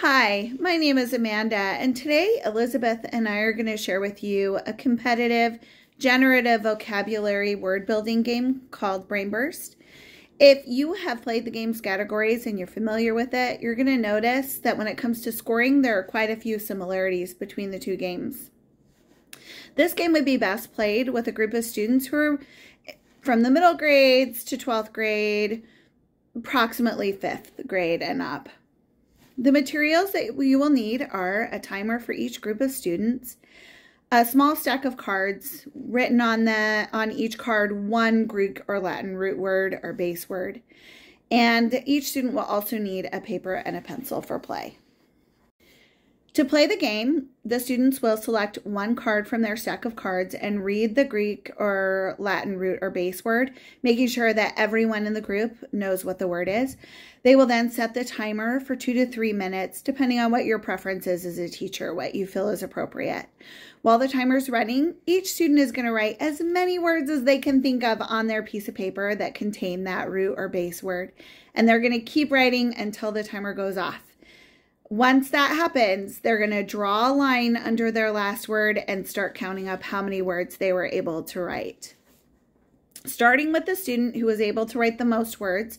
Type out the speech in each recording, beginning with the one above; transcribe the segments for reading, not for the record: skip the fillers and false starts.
Hi, my name is Amanda, and today Elizabeth and I are going to share with you a competitive generative vocabulary word building game called Brainburst. If you have played the game's categories and you're familiar with it, you're going to notice that when it comes to scoring, there are quite a few similarities between the two games. This game would be best played with a group of students who are from the middle grades to 12th grade, approximately 5th grade and up. The materials that you will need are a timer for each group of students, a small stack of cards, written on each card one Greek or Latin root word or base word, and each student will also need a paper and a pencil for play. To play the game, the students will select one card from their stack of cards and read the Greek or Latin root or base word, making sure that everyone in the group knows what the word is. They will then set the timer for 2 to 3 minutes, depending on what your preference is as a teacher, what you feel is appropriate. While the timer is running, each student is going to write as many words as they can think of on their piece of paper that contain that root or base word, and they're going to keep writing until the timer goes off. Once that happens, they're going to draw a line under their last word and start counting up how many words they were able to write. Starting with the student who was able to write the most words,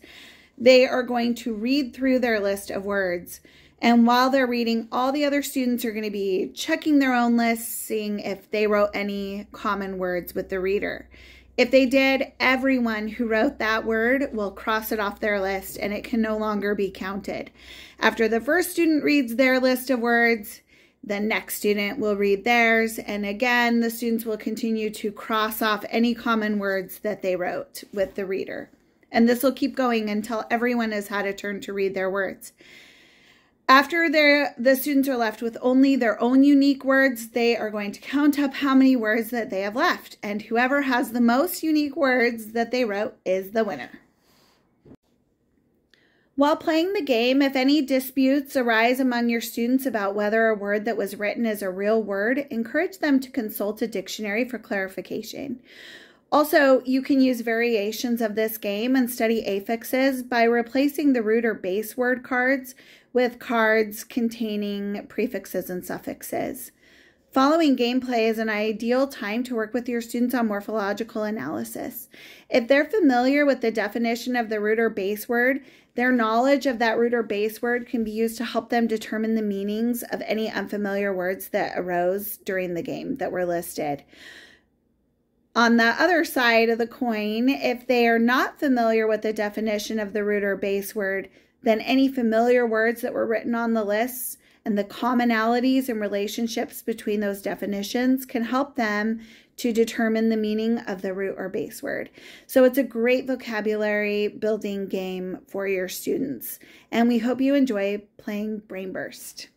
they are going to read through their list of words. And while they're reading, all the other students are going to be checking their own lists, seeing if they wrote any common words with the reader. If they did, everyone who wrote that word will cross it off their list and it can no longer be counted. After the first student reads their list of words, the next student will read theirs, and again, the students will continue to cross off any common words that they wrote with the reader. And this will keep going until everyone has had a turn to read their words. After the students are left with only their own unique words, they are going to count up how many words that they have left. And whoever has the most unique words that they wrote is the winner. While playing the game, if any disputes arise among your students about whether a word that was written is a real word, encourage them to consult a dictionary for clarification. Also, you can use variations of this game and study affixes by replacing the root or base word cards with cards containing prefixes and suffixes. Following gameplay is an ideal time to work with your students on morphological analysis. If they're familiar with the definition of the root or base word, their knowledge of that root or base word can be used to help them determine the meanings of any unfamiliar words that arose during the game that were listed. On the other side of the coin, if they are not familiar with the definition of the root or base word, then any familiar words that were written on the lists and the commonalities and relationships between those definitions can help them to determine the meaning of the root or base word. So it's a great vocabulary building game for your students, and we hope you enjoy playing Brainburst.